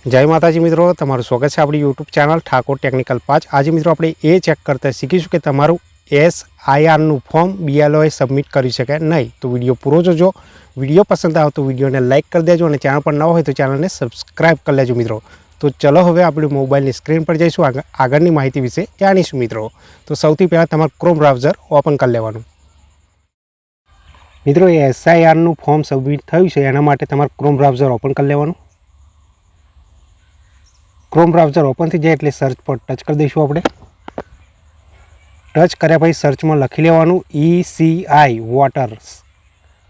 जय माताजी मित्रों, तमारुं स्वागत है अपनी यूट्यूब चैनल ठाकोर टेक्निकल 5। आज मित्रों આપણે એ ચેક કરતા શીખીશું કે તમારું SIR નું ફોર્મ BLOએ સબમિટ કરી શકે નહીં। તો વિડિયો પૂરો જોજો। વિડિયો પસંદ આવે તો વિડિયોને લાઈક કરી દેજો અને ચેનલ પર નવા હોય તો ચેનલને સબસ્ક્રાઇબ કરી લેજો મિત્રો। તો ચલો હવે આપણે મોબાઈલની સ્ક્રીન પર જઈશું, આગળની માહિતી વિશે જાણીશું મિત્રો। તો સૌથી પહેલા તમારું ક્રોમ બ્રાઉઝર ઓપન કરી લેવાનું મિત્રો। SIR નું ફોર્મ સબમિટ થયું છે એના માટે તમારું ક્રોમ બ્રાઉઝર ઓપન કરી લેવાનું। क्रोम ब्राउजर ओपन थी जाए एटले सर्च पर टच कर दईशुं आपणे। टच कर्या पछी सर्च में लखी लेवानुं ECI वॉटर्स।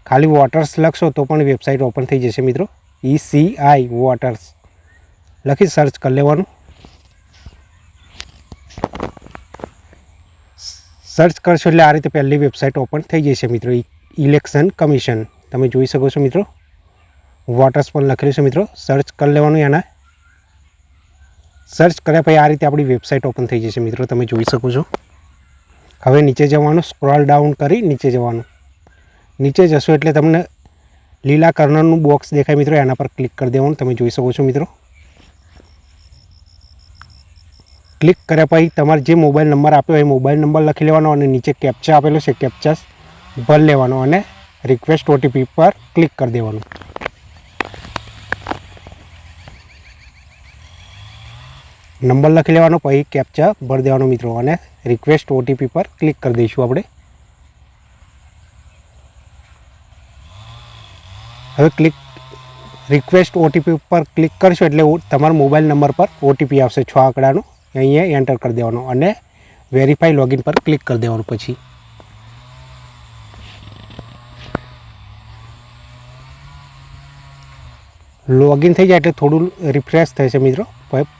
खाली वॉटर्स लखशो तो पण वेबसाइट ओपन थई जशे मित्रों। ECI वॉटर्स लखी सर्च कर लेवानुं। सर्च करशो एटले आ रीते पहली वेबसाइट ओपन थई जशे मित्रों। इलेक्शन कमीशन तमे जोई शको छो मित्रों। वॉटर्स पर लखेलुं छे मित्रों। सर्च कर लेवानुं एना। सर्च कर्या पछी आ रीते आपणी वेबसाइट ओपन थई जशे मित्रों, तमे जोई शको छो। हवे नीचे जवानुं, स्क्रॉल डाउन करी नीचे जवानुं। नीचे जशो एटले तमने लीला कर्नरनुं बॉक्स देखाय मित्रों, एना पर क्लिक कर देवानुं। तमे जोई शको छो मित्रों। क्लिक कर्या पछी तमारे जे मोबाइल नंबर आप्यो ए मोबाइल नंबर लखी लेवानो अने नीचे कैप्चा आपेलो छे कैप्चा भर लेवानो अने रिक्वेस्ट OTP पर क्लिक कर देवानुं। नंबर लखी लेवानो पछी कैप्चा भर देवानो मित्रों अने रिक्वेस्ट OTP पर क्लिक कर दईशुं आपणे। हवे क्लिक रिक्वेस्ट OTP पर क्लिक करशो एटले तमारा मोबाइल नंबर पर OTP आवशे 6 आंकड़ानो। अहींया एंटर कर देवानो अने वेरीफाई लॉगिन पर क्लिक कर देवानुं। पछी लॉगिन थई जाए एटले थोड़ुं रिफ्रेश थशे मित्रों।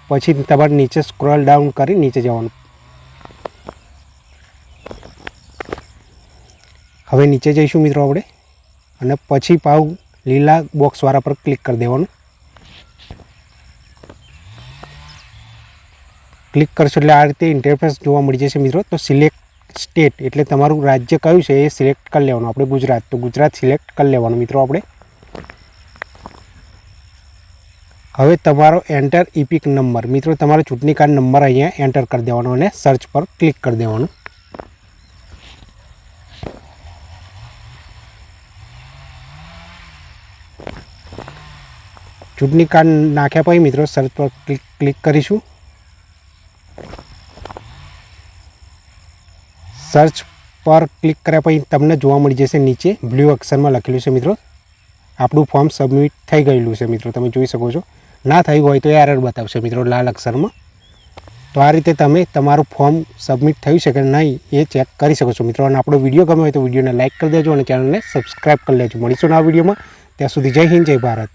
पछी तमारे नीचे स्क्रॉल डाउन करी नीचे जवानुं। हवे नीचे जईशुं मित्रों आपणे अने पछी पाव लीला बॉक्स वाळा पर क्लिक कर देवानुं। क्लिक करशो एटले आ रीते इंटरफेस जोवा मळी जशे मित्रों। तो सिलेक्ट स्टेट एटले तमारुं राज्य कयुं छे ए सिलेक्ट कर लेवानुं। आपणे गुजरात, तो गुजरात सिलेक्ट कर लेवानुं मित्रों आपणे। हवे तमारो एंटर इपिक नंबर मित्रों, तमारो चूंटणी कार्ड नंबर अहींया एंटर कर देवानो अने सर्च पर क्लिक कर देवानुं। चूंटणी कार्ड नाख्या पछी मित्रों सर्च पर क्लिक करीशुं। सर्च पर क्लिक कर्या पछी तमने जोवा मळी जशे नीचे ब्लू अक्षर में लखेलुं छे मित्रों आपणुं फॉर्म सबमिट थई गयेलुं छे मित्रों। तमे जोई शको छो। ना थई होय तो एरर बतावशे मित्रों लाल अक्षर में। तो आ रीते तमे तमारुं फॉर्म सबमिट थयुं छे के नहीं ए चेक करी शको छो मित्रों। अने आपणो विडियो गम्यो होय तो विडियोने लाइक कर देजो अने चेनलने सब्सक्राइब कर लेजो। मळीशुं नवा विडियोमां। त्यां सुधी जय हिंद जय भारत।